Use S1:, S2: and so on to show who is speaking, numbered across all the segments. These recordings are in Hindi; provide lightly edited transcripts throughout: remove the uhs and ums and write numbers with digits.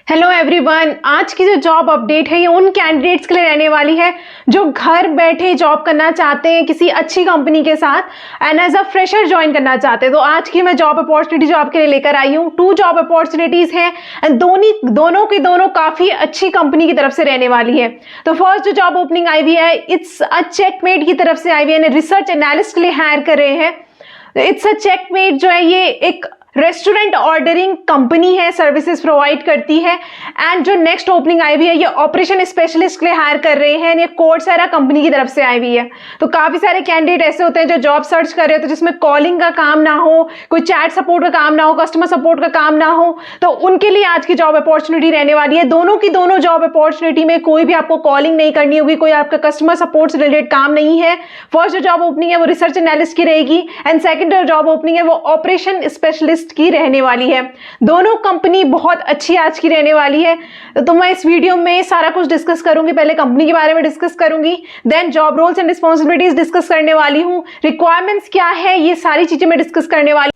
S1: हेलो एवरीवन, आज की जो जॉब अपडेट है ये उन कैंडिडेट्स के लिए रहने वाली है जो घर बैठे जॉब करना चाहते हैं किसी अच्छी कंपनी के साथ and as a fresher join करना चाहते हैं। तो आज की मैं जॉब अपॉर्चुनिटी जो आपके लिए लेकर आई हूँ, 2 जॉब अपॉर्चुनिटीज हैं एंड दोनों की दोनों काफी अच्छी कंपनी की तरफ से रहने वाली है। तो फर्स्ट जो जॉब ओपनिंग आई हुई है, इट्स अ चेकमेट की तरफ से आई हुई है, रिसर्च एनालिस्ट के लिए हायर कर रहे हैं। इट्स अ चेकमेट जो है ये एक रेस्टोरेंट ऑर्डरिंग कंपनी है, सर्विसेज प्रोवाइड करती है। एंड जो नेक्स्ट ओपनिंग आई हुई है ये ऑपरेशन स्पेशलिस्ट के लिए हायर कर रहे हैं, ये कोर्सेरा कंपनी की तरफ से आई हुई है। तो काफी सारे कैंडिडेट ऐसे होते हैं जो जॉब सर्च कर रहे होते हैं जिसमें कॉलिंग का काम ना हो, कोई चैट सपोर्ट का काम ना हो, कस्टमर सपोर्ट का काम ना हो, तो उनके लिए आज की जॉब अपॉर्चुनिटी रहने वाली है। दोनों की दोनों जॉब अपॉर्चुनिटी में कोई भी आपको कॉलिंग नहीं करनी होगी, कोई आपका कस्टमर सपोर्ट से रिलेटेड काम नहीं है। फर्स्ट जो जॉब ओपनिंग है वो रिसर्च एनालिस्ट की रहेगी एंड सेकंड जो जॉब ओपनिंग है वो ऑपरेशन स्पेशलिस्ट की रहने वाली है। दोनों कंपनी बहुत अच्छी आज की रहने वाली है। तो मैं इस वीडियो में सारा कुछ डिस्कस करूंगी। पहले कंपनी के बारे में डिस्कस करूंगी, then job roles and responsibilities discuss करने वाली हूं, रिक्वायरमेंट्स क्या है ये सारी चीजें मैं डिस्कस करने वाली।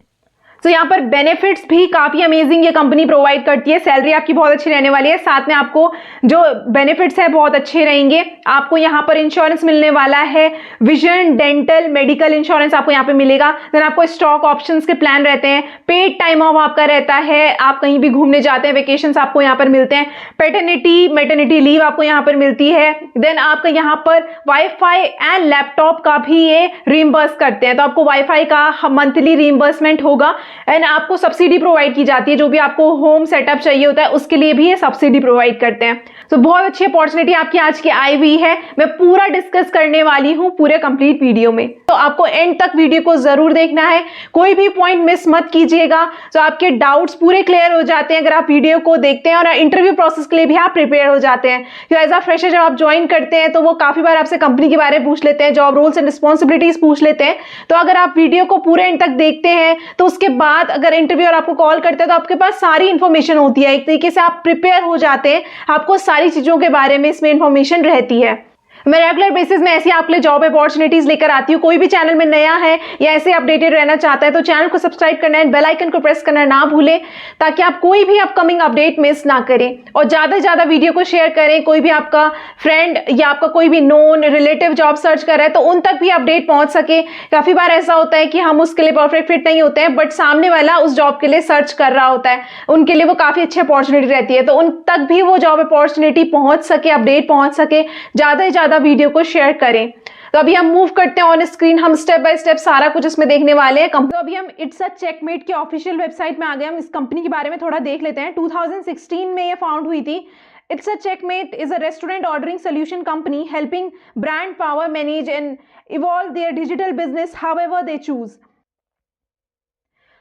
S1: तो यहाँ पर बेनिफिट्स भी काफी अमेजिंग ये कंपनी प्रोवाइड करती है। सैलरी आपकी बहुत अच्छी रहने वाली है, साथ में आपको जो बेनिफिट्स है बहुत अच्छे रहेंगे। आपको यहाँ पर इंश्योरेंस मिलने वाला है, विजन, डेंटल, मेडिकल इंश्योरेंस आपको यहाँ पे मिलेगा। देन आपको स्टॉक ऑप्शंस के प्लान रहते हैं, पेड टाइम ऑफ आपका रहता है, आप कहीं भी घूमने जाते हैं वेकेशंस आपको यहाँ पर मिलते हैं, पैटर्निटी मैटर्निटी लीव आपको यहाँ पर मिलती है। देन आपका यहाँ पर वाईफाई एंड लैपटॉप का भी ये रीइंबर्स करते हैं, तो आपको वाईफाई का मंथली रीइंबर्समेंट होगा एंड आपको सब्सिडी प्रोवाइड की जाती है। जो भी आपको होम सेटअप चाहिए होता है उसके लिए भी ये सब्सिडी प्रोवाइड करते हैं। तो बहुत अच्छी अपॉर्चुनिटी आपकी आज की आई हुई है, मैं पूरा डिस्कस करने वाली हूँ पूरे कंप्लीट वीडियो में। तो आपको एंड तक वीडियो को जरूर देखना है, कोई भी पॉइंट मिस मत कीजिएगा, तो आपके डाउट्स पूरे क्लियर हो जाते हैं अगर आप वीडियो को देखते हैं और इंटरव्यू प्रोसेस के लिए भी आप प्रिपेयर हो जाते हैं। तो एज अ फ्रेशर जब आप ज्वाइन करते हैं तो वो काफी बार आपसे कंपनी के बारे में पूछ लेते हैं, जॉब रोल्स एंड रिस्पॉन्सिबिलिटीज पूछ लेते हैं। तो अगर आप वीडियो को पूरे एंड तक देखते हैं तो उसके बाद अगर इंटरव्यू और आपको कॉल करते हैं तो आपके पास सारी इंफॉर्मेशन होती है, एक तरीके से आप प्रिपेयर हो जाते हैं, आपको सारी चीजों के बारे में इसमें इंफॉर्मेशन रहती है। मैं रेगुलर बेसिस में ऐसी आपके लिए जॉब अपॉर्चुनिटीज लेकर आती हूँ। कोई भी चैनल में नया है या ऐसे अपडेटेड रहना चाहता है तो चैनल को सब्सक्राइब करना है, बेल आइकन को प्रेस करना ना भूलें ताकि आप कोई भी अपकमिंग अपडेट मिस ना करें। और ज्यादा से ज्यादा वीडियो को शेयर करें, कोई भी आपका फ्रेंड या आपका कोई भी नोन रिलेटिव जॉब सर्च कर रहा है तो उन तक भी अपडेट पहुंच सके। काफी बार ऐसा होता है कि हम उसके लिए परफेक्ट फिट नहीं होते हैं बट सामने वाला उस जॉब के लिए सर्च कर रहा होता है, उनके लिए वो काफी अच्छी अपॉर्चुनिटी रहती है, तो उन तक भी वो जॉब अपॉर्चुनिटी पहुंच सके, अपडेट पहुंच सके। ज्यादा से ज्यादा वीडियो को शेयर करें। तो अभी हम मूव करते हैं ऑन स्क्रीन, हम स्टेप बाय स्टेप सारा कुछ इसमें देखने वाले हैं। तो अभी हम इट्स अ चेकमेट के ऑफिशियल वेबसाइट में आ गए। हम इस कंपनी के बारे में थोड़ा देख लेते हैं। 2016 में ये फाउंड हुई थी। It's a Checkmate is a restaurant ordering solution company helping brand power manage and evolve their digital business however they choose.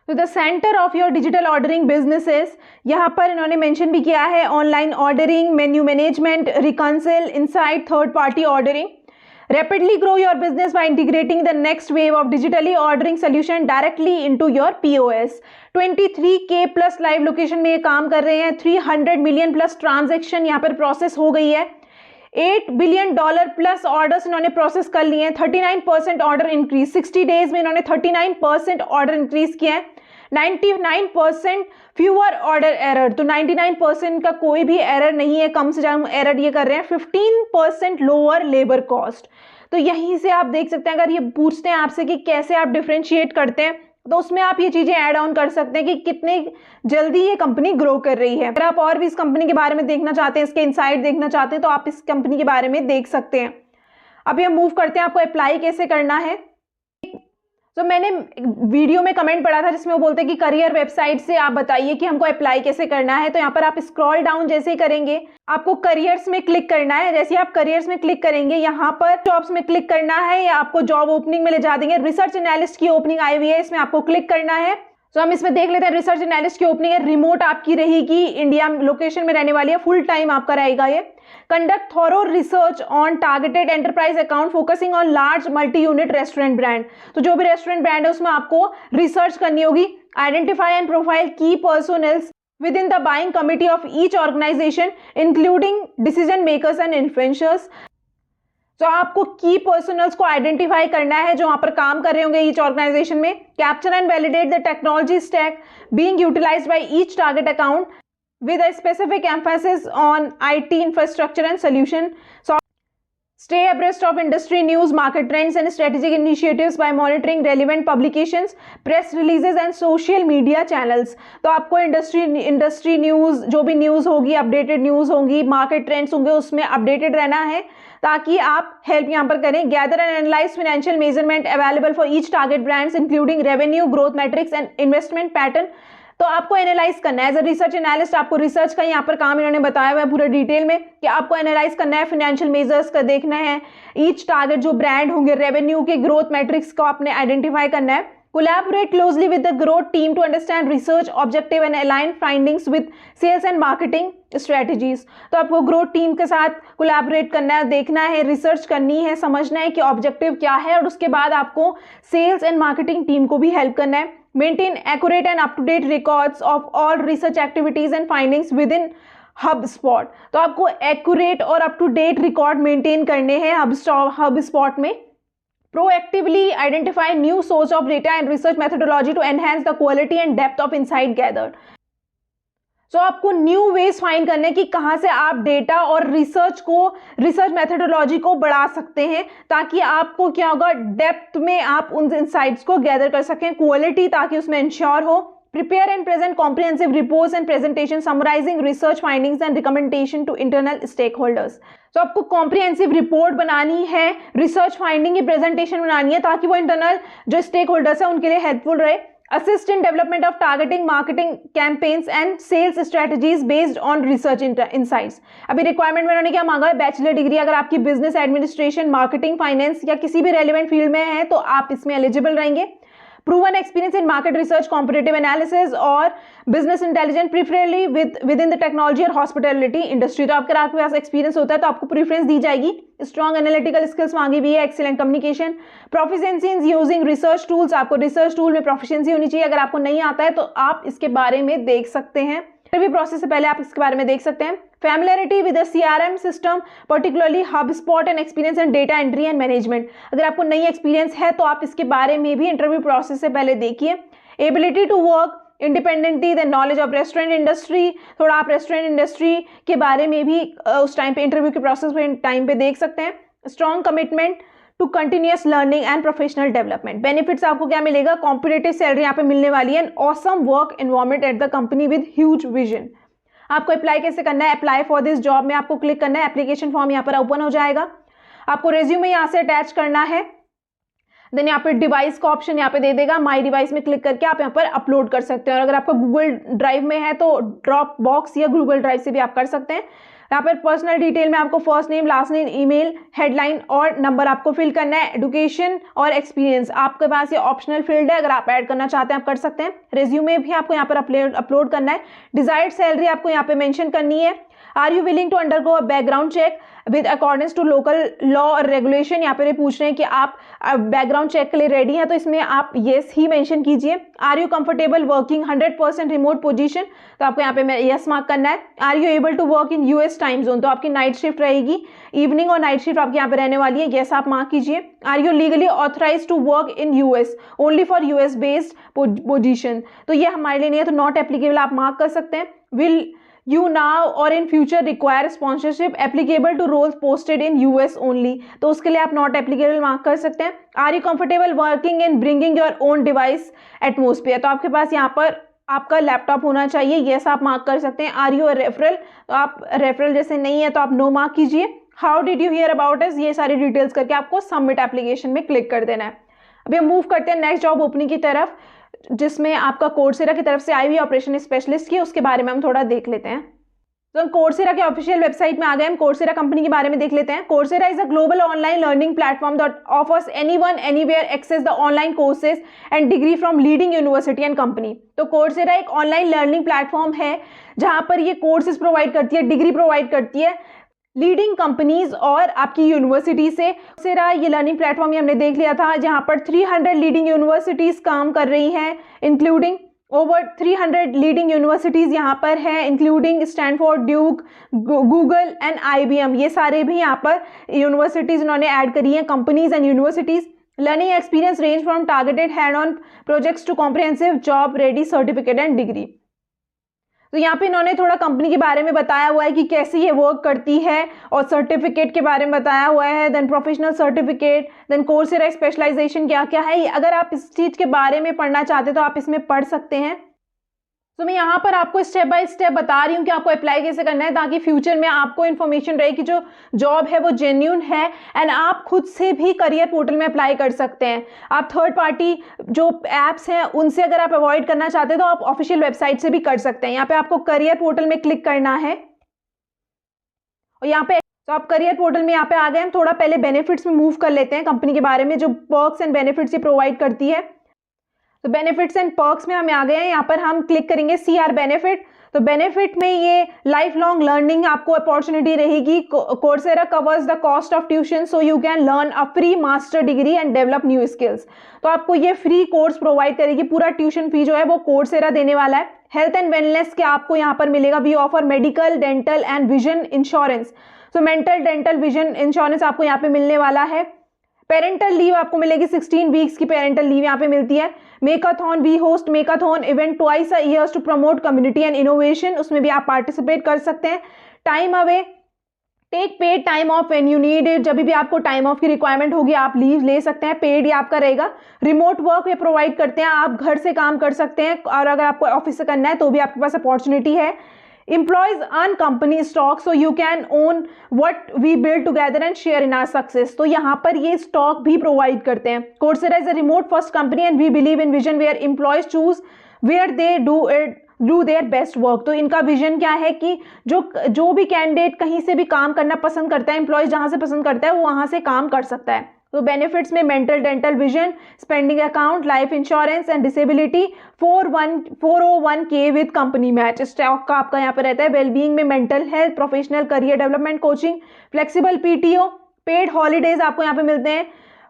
S1: तो the centre of your digital ordering businesses, यहाँ पर इन्होंने मेंशन भी किया है online ordering, menu management, reconcile, inside third party ordering. Rapidly grow your business by integrating the next wave of digitally ordering solution directly into your POS. 23K plus live location में ये काम कर रहे हैं। 300 मिलियन प्लस ट्रांजैक्शन यहाँ पर प्रोसेस हो गई है। $8 बिलियन प्लस ऑर्डर्स इन्होंने प्रोसेस कर लिए हैं। 39% ऑर्डर इंक्रीज, 60 डेज में इन्होंने 39% ऑर्डर इंक्रीज किया है। 99% फ्यूअर ऑर्डर एरर, तो 99% का कोई भी एरर नहीं है, कम से कम एरर ये कर रहे हैं। 15% लोअर लेबर कॉस्ट। तो यहीं से आप देख सकते हैं, अगर ये पूछते हैं आपसे कि कैसे आप डिफरेंशिएट करते हैं तो उसमें आप ये चीजें ऐड ऑन कर सकते हैं कि कितने जल्दी ये कंपनी ग्रो कर रही है। अगर आप और भी इस कंपनी के बारे में देखना चाहते हैं, इसके इनसाइट देखना चाहते हैं तो आप इस कंपनी के बारे में देख सकते हैं। अभी हम मूव करते हैं, आपको अप्लाई कैसे करना है। तो मैंने वीडियो में कमेंट पढ़ा था जिसमें वो बोलते हैं कि करियर वेबसाइट से आप बताइए कि हमको अप्लाई कैसे करना है। तो यहाँ पर आप स्क्रॉल डाउन जैसे ही करेंगे आपको करियर्स में क्लिक करना है। जैसे आप करियर्स में क्लिक करेंगे यहाँ पर जॉब्स में क्लिक करना है या आपको जॉब ओपनिंग में ले जा देंगे। रिसर्च एनालिस्ट की ओपनिंग आई हुई है, इसमें आपको क्लिक करना है। तो हम इसमें देख लेते हैं। रिसर्च एनालिस्ट की ओपनिंग है, रिमोट आपकी रहेगी, इंडिया लोकेशन में रहने वाली है, फुल टाइम आपका रहेगा ये। Conduct thorough research on targeted enterprise account focusing on large multi unit restaurant brand. तो जो भी रेस्टोरेंट ब्रांड है उसमें आपको रिसर्च करनी होगी। Identify and profile key personnels within the buying committee of each organisation including decision makers and influencers. तो आपको की पर्सनल्स को आइडेंटिफाई करना है जो वहां पर काम कर रहे होंगे ईच ऑर्गेनाइजेशन में। Capture and validate the technology stack being utilised by each target account with a specific emphasis on IT infrastructure and solution. So stay abreast of industry news, market trends and strategic initiatives by monitoring relevant publications, press releases and social media channels. तो आपको इंडस्ट्री न्यूज़, जो भी न्यूज़ होगी, अपडेटेड न्यूज़ होंगी, मार्केट ट्रेंड्स होंगे, उसमें अपडेटेड रहना है ताकि आप हेल्प यहाँ पर करें. Gather and analyse financial measurement available for each target brands including revenue, growth matrix and investment pattern. तो आपको एनालाइज करना है एज अ रिसर्च एनालिस्ट. आपको रिसर्च का यहाँ पर काम इन्होंने बताया हुआ है पूरा डिटेल में कि आपको एनालाइज करना है, फाइनेंशियल मेजर्स का देखना है, ईच टारगेट जो ब्रांड होंगे, रेवेन्यू के, ग्रोथ मैट्रिक्स को आपने आइडेंटिफाई करना है. Collaborate closely with the growth team to understand research objective and align findings with sales and marketing strategies. तो आपको ग्रोथ टीम के साथ कोलैबोरेट करना है, देखना है, रिसर्च करनी है, समझना है कि ऑब्जेक्टिव क्या है और उसके बाद आपको सेल्स एंड मार्केटिंग टीम को भी हेल्प करना है. Maintain accurate and up to date records of all research activities and findings within HubSpot. तो आपको एक्यूरेट और up to date record maintain करने हैं HubSpot में. Proactively identify new source of data and research methodology to enhance the quality and depth of insight gathered. So आपको न्यू वेज फाइंड करने की कहाँ से आप डेटा और रिसर्च मेथोडोलॉजी को बढ़ा सकते हैं ताकि आपको क्या होगा, डेप्थ में आप उन इंसाइट्स को गैदर कर सकें, क्वालिटी ताकि उसमें इंश्योर हो. Prepare and present comprehensive reports and presentations summarizing research findings and recommendation to internal stakeholders. तो आपको कॉम्प्रिहेंसिव रिपोर्ट बनानी है, रिसर्च फाइंडिंग की प्रेजेंटेशन बनानी है ताकि वो इंटरनल जो स्टेक होल्डर्स है उनके लिए हेल्पफुल रहे. Assist in development of targeting marketing campaigns and sales strategies based on research insights. अभी रिक्वायरमेंट में उन्होंने क्या मांगा है, बैचलर डिग्री अगर आपकी बिजनेस एडमिनिस्ट्रेशन, मार्केटिंग, फाइनेंस या किसी भी रेलिवेंट फील्ड में है तो आप इसमें एलिजिबल रहेंगे. Proven experience in market research, competitive analysis और business intelligence, preferably within the technology और hospitality industry. तो आपके पास एक्सपीरियंस होता है तो आपको प्रीफरेंस दी जाएगी. स्ट्रॉन्ग एनालिटिकल स्किल्स मांगी भी है, excellent communication, proficiency in using research tools. आपको रिसर्च टूल में प्रोफिशिएंसी होनी चाहिए. अगर आपको नहीं आता है तो आप इसके बारे में देख सकते हैं, इंटरव्यू प्रोसेस से पहले आप इसके बारे में देख सकते हैं. Familiarity with the CRM system, particularly HubSpot and experience in data entry and management. अगर आपको नई एक्सपीरियंस है तो आप इसके बारे में भी इंटरव्यू प्रोसेस से पहले देखिए. Ability to work independently, the knowledge of restaurant industry, थोड़ा आप रेस्टोरेंट इंडस्ट्री के बारे में भी उस टाइम पे इंटरव्यू के प्रोसेस पे टाइम पे देख सकते हैं. Strong commitment to continuous learning and professional development. Benefits आपको क्या मिलेगा, कॉम्पिटिटिव सैलरी यहाँ पे मिलने वाली है, awesome work environment at the company with huge vision. आपको अप्लाई कैसे करना है, अप्लाई फॉर दिस जॉब में आपको क्लिक करना है, एप्लीकेशन फॉर्म यहाँ पर ओपन हो जाएगा. आपको रेज्यूमे यहाँ से अटैच करना है. देन यहाँ पे डिवाइस का ऑप्शन यहाँ पे दे देगा, माई डिवाइस में क्लिक करके आप यहाँ पर अपलोड कर सकते हैं. और अगर आपका गूगल ड्राइव में है तो ड्रॉप बॉक्स या गूगल ड्राइव से भी आप कर सकते हैं. यहाँ पर पर्सनल डिटेल में आपको first name, last name, email, headline और नंबर आपको फिल करना है. एजुकेशन और एक्सपीरियंस आपके पास ये ऑप्शनल फील्ड है, अगर आप ऐड करना चाहते हैं आप कर सकते हैं. रेज्यूमे भी आपको यहाँ पर अपलोड करना है. डिजायर्ड सैलरी आपको यहाँ पे मेंशन करनी है. Are you willing to undergo a background check with accordings to local law और रेगुलेशन. यहाँ पर पूछ रहे हैं कि आप बैकग्राउंड चेक के लिए रेडी हैं तो इसमें आप येस ही मेंशन कीजिए. Are you comfortable working 100% remote position, तो आपको यहाँ पे येस मार्क करना है. Are you able to work in US time zone, तो आपकी नाइट शिफ्ट रहेगी, इवनिंग और नाइट शिफ्ट आपके यहाँ पे रहने वाली है, येस आप मार्क कीजिए. Are you legally authorise to work in US only for US based position, तो ये हमारे लिए नहीं है तो नॉट एप्लीकेबल आप मार्क कर सकते हैं. Will you now or in future require sponsorship applicable to roles posted in US only, तो उसके लिए आप not applicable मार्क कर सकते हैं. Are you comfortable working in bringing your own device atmosphere, तो आपके पास यहाँ पर आपका लैपटॉप होना चाहिए, येस आप मार्क कर सकते हैं. आर यू रेफरल, तो आप रेफरल जैसे नहीं है तो आप नो मार्क कीजिए. How did you here about us, ये सारी डिटेल्स करके आपको सबमिट एप्लीकेशन में क्लिक कर देना है. अभी हम मूव करते हैं नेक्स्ट जॉब ओपनिंग की तरफ, जिसमें आपका कोर्सेरा की तरफ से आई हुई ऑपरेशन स्पेशलिस्ट की, उसके बारे में हम थोड़ा देख लेते हैं. तो हम कोर्सेरा के ऑफिशियल वेबसाइट में आ गए. हम कोर्सेरा कंपनी के बारे में देख लेते हैं. Coursera is a global online learning platform that offers anyone anywhere access the online courses and degree from leading university and company. तो कोर्सेरा एक ऑनलाइन लर्निंग प्लेटफॉर्म है जहां पर ये कोर्सेज प्रोवाइड करती है, डिग्री प्रोवाइड करती है लीडिंग कंपनीज और आपकी यूनिवर्सिटी से. कोर्सेरा ये लर्निंग प्लेटफॉर्म हमने देख लिया था जहां पर 300 लीडिंग यूनिवर्सिटीज काम कर रही हैं, इंक्लूडिंग ओवर 300 लीडिंग यूनिवर्सिटीज यहाँ पर है, including Stanford, Duke, Google and IBM, ये सारे भी यहाँ पर यूनिवर्सिटीज उन्होंने ऐड करी हैं, companies and universities. Learning experience range from targeted hand on projects to comprehensive job ready certificate and degree. तो यहाँ पे इन्होंने थोड़ा कंपनी के बारे में बताया हुआ है कि कैसे ये वर्क करती है, और सर्टिफिकेट के बारे में बताया हुआ है, then professional certificate, then Coursera specialisation क्या क्या है। अगर आप इस चीज़ के बारे में पढ़ना चाहते हो तो आप इसमें पढ़ सकते हैं। तो मैं यहाँ पर आपको स्टेप बाय स्टेप बता रही हूँ कि आपको अप्लाई कैसे करना है, ताकि फ्यूचर में आपको इन्फॉर्मेशन रहे कि जो जॉब है वो जेन्युइन है, एंड आप खुद से भी करियर पोर्टल में अप्लाई कर सकते हैं। आप थर्ड पार्टी जो एप्स हैं उनसे अगर आप अवॉइड करना चाहते हैं तो आप ऑफिशियल वेबसाइट से भी कर सकते हैं। यहाँ पे आपको करियर पोर्टल में क्लिक करना है, और यहाँ पे तो आप करियर पोर्टल में यहाँ पे आ गए। हम थोड़ा पहले बेनिफिट्स में मूव कर लेते हैं, कंपनी के बारे में जो पर्क्स एंड बेनिफिट्स ये प्रोवाइड करती है। तो बेनिफिट्स एंड पर्क्स में हम आ गए हैं। यहाँ पर हम क्लिक करेंगे CR बेनिफिट। तो बेनिफिट में ये लाइफ लॉन्ग लर्निंग आपको अपॉर्चुनिटी रहेगी। Coursera covers the cost of tuition so you can learn a free master degree and develop new skills. तो आपको ये फ्री कोर्स प्रोवाइड करेगी, पूरा ट्यूशन फी जो है वो कोर्सेरा देने वाला है। हेल्थ एंड वेलनेस के आपको यहाँ पर मिलेगा। We offer medical, dental and vision insurance. तो मेंटल, डेंटल, विजन इंश्योरेंस आपको यहाँ पे मिलने वाला है। पेरेंटल लीव आपको मिलेगी, 16 वीक्स की पेरेंटल लीव यहाँ पे मिलती है। Makeathon, we host makeathon event twice a year to promote community and innovation, उसमें भी आप पार्टिसिपेट कर सकते हैं। Time away, take paid time off when you need it, जब भी आपको टाइम ऑफ की रिक्वायरमेंट होगी आप लीव ले सकते हैं, पेड ही आपका रहेगा। रिमोट वर्क ये प्रोवाइड करते हैं, आप घर से काम कर सकते हैं, और अगर आपको ऑफिस से करना है तो भी आपके पास अपॉर्चुनिटी है। Employees earn company stock so you can own what we build together and share in our success। तो यहाँ पर ये स्टॉक भी प्रोवाइड करते हैं। Coursera is a remote first company and we believe in vision where employees choose where they do their best work। तो इनका विजन क्या है कि जो भी कैंडिडेट कहीं से भी काम करना पसंद करता है, एम्प्लॉयज जहाँ से पसंद करता है वो वहाँ से काम कर सकता है। तो बेनिफिट्स में mental, dental, vision, spending account, life insurance and disability, 401k with company match stock का आपका यहाँ पर रहता है। वेलबींग में mental health, professional career development coaching, flexible PTO, paid holidays आपको यहाँ पे मिलते हैं,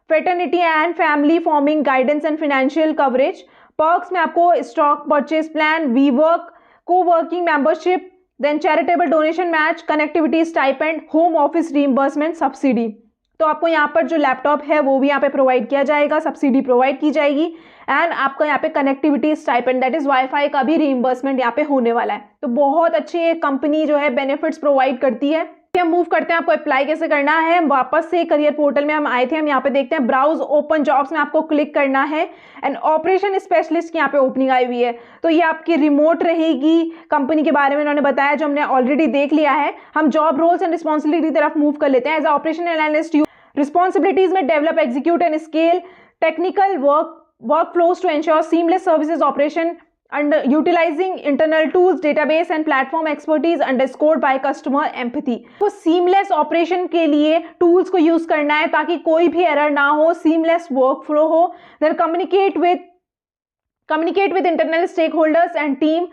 S1: paternity and family forming guidance and financial coverage. Perks में आपको stock purchase plan, WeWork, coworking membership, then charitable donation match, connectivity stipend, home office reimbursement subsidy. तो आपको यहाँ पर जो लैपटॉप है वो भी यहाँ पे प्रोवाइड किया जाएगा, सब्सिडी प्रोवाइड की जाएगी, एंड आपका यहाँ पे connectivity stipend that is wifi का भी रीइंबर्समेंट यहाँ पे होने वाला है। तो बहुत अच्छी एक कंपनी जो है बेनिफिट्स प्रोवाइड करती है। हम मूव करते हैं, आपको अप्लाई कैसे करना है। वापस से करियर पोर्टल में हम आए थे, हम यहाँ पे देखते हैं ब्राउज ओपन जॉब्स में आपको क्लिक करना है, एंड ऑपरेशन स्पेशलिस्ट की यहाँ पे ओपनिंग आई हुई है। तो ये आपकी रिमोट रहेगी। कंपनी के बारे में इन्होंने बताया जो हमने ऑलरेडी देख लिया है। हम जॉब रोल्स एंड रिस्पॉन्सिबिलिटी की तरफ मूव कर लेते हैं। एज ऑपरेशन एनालिस्ट रिस्पॉन्सिबिलिटीज में develop, execute and scale technical workflows to ensure seamless services operation and utilizing internal tools, database and platform expertise underscored by customer empathy। तो seamless operation के लिए tools को use करना है ताकि कोई भी error ना हो, seamless workflow हो। Then communicate with internal stakeholders and team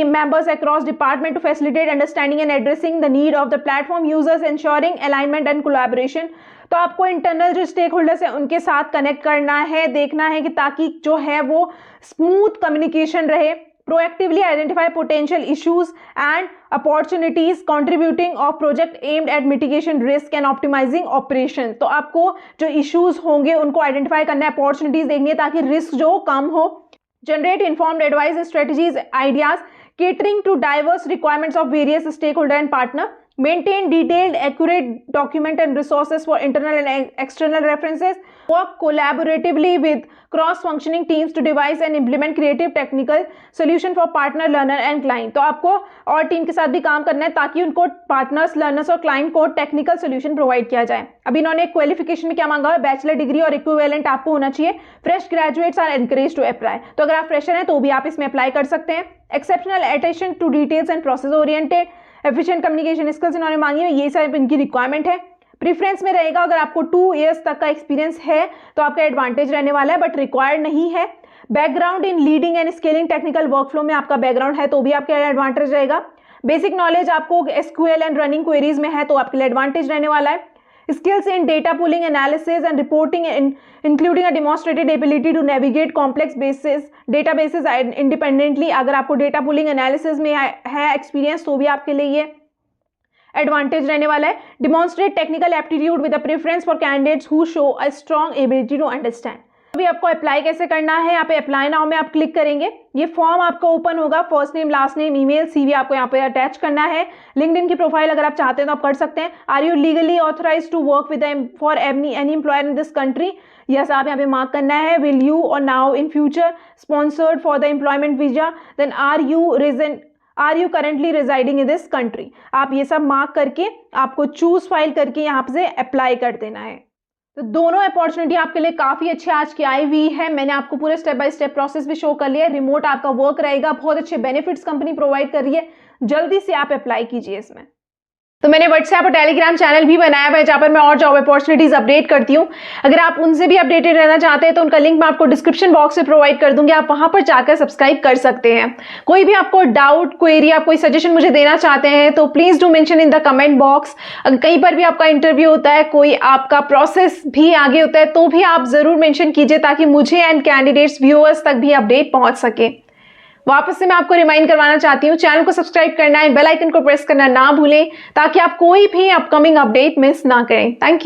S1: members across department to facilitate understanding and addressing the need of the platform users, ensuring alignment and collaboration। तो आपको इंटरनल जो स्टेक होल्डर्स है उनके साथ कनेक्ट करना है, देखना है कि ताकि जो है वो स्मूथ कम्युनिकेशन रहे। Proactively identify potential issues and opportunities contributing of project aimed at mitigation risk and optimising operation. तो आपको जो इश्यूज होंगे उनको आइडेंटिफाई करना है, अपॉर्चुनिटीज देखनी है ताकि रिस्क जो कम हो। Generate informed advice, strategies, ideas catering to diverse requirements of various stakeholder and partner, maintain detailed, accurate document and resources for internal and external references, work collaboratively with cross-functioning teams to devise and implement creative technical solution for partner, learner and client। तो आपको और टीम के साथ भी काम करना है ताकि उनको पार्टनर्स, लर्नर्स और क्लाइंट को टेक्निकल सोल्यूशन प्रोवाइड किया जाए। अब इन्होंने क्वालिफिकेशन में क्या मांगा है, बैचलर डिग्री और इक्विवेलेंट आपको होना चाहिए। Fresh graduates are encourage to apply. तो अगर आप फ्रेशर हैं तो भी आप इसमें अप्लाई कर सकते हैं। Exceptional attention to details and process oriented, efficient communication skills इन्होंने मांगी है, ये सब इनकी रिक्वायरमेंट है। प्रीफरेंस में रहेगा अगर आपको 2 इयर्स तक का एक्सपीरियंस है तो आपका एडवांटेज रहने वाला है, बट रिक्वायर्ड नहीं है। Background in leading and scaling technical workflow में आपका बैकग्राउंड है तो भी आपका एडवांटेज रहेगा। बेसिक नॉलेज आपको SQL एंड रनिंग क्वेरीज में है तो आपके लिए एडवांटेज रहने वाला है। Skills in data pooling, analysis and reporting, including a demonstrated ability to navigate complex databases independently। अगर आपको data pooling analysis में है experience तो भी आपके लिए ये एडवांटेज रहने वाला है। Demonstrate technical aptitude with a preference for candidates who show a strong ability to understand। अभी आपको अप्लाई कैसे करना है, यहाँ पे अप्लाई नाउ में आप क्लिक करेंगे, ये फॉर्म आपको ओपन होगा, first name, last name, email, CV आपको यहाँ पे अटैच करना है। लिंक्डइन की प्रोफाइल अगर आप चाहते हैं तो आप कर सकते हैं। Are you legally authorised to work with for any employer in this country, yes आप यहाँ पे मार्क करना है। विल यू और now in future sponsored for the employment visa, then are you currently residing in this country, आप ये सब मार्क करके आपको चूज फाइल करके यहाँ से अप्लाई कर देना है। तो दोनों अपॉर्चुनिटी आपके लिए काफी अच्छी आज की आई हुई है। मैंने आपको पूरे स्टेप बाय स्टेप प्रोसेस भी शो कर लिया है। रिमोट आपका वर्क रहेगा, बहुत अच्छे बेनिफिट्स कंपनी प्रोवाइड कर रही है, जल्दी से आप अप्लाई कीजिए इसमें। तो मैंने व्हाट्सएप और टेलीग्राम चैनल भी बनाया हुआ है जहाँ पर मैं और जॉब अपॉर्चुनिटीज अपडेट करती हूँ। अगर आप उनसे भी अपडेटेड रहना चाहते हैं तो उनका लिंक मैं आपको डिस्क्रिप्शन बॉक्स में प्रोवाइड कर दूंगी, आप वहां पर जाकर सब्सक्राइब कर सकते हैं। कोई भी आपको डाउट, क्वेरी, आप कोई सजेशन मुझे देना चाहते हैं तो please do mention in the comment box. कहीं पर भी आपका इंटरव्यू होता है, कोई आपका प्रोसेस भी आगे होता है तो भी आप जरूर मेंशन कीजिए ताकि मुझे एंड कैंडिडेट्स व्यूअर्स तक भी अपडेट पहुंच सके। वापस से मैं आपको रिमाइंड करवाना चाहती हूँ, चैनल को सब्सक्राइब करना है, बेल आइकन को प्रेस करना ना भूलें ताकि आप कोई भी अपकमिंग अपडेट मिस ना करें। Thank you.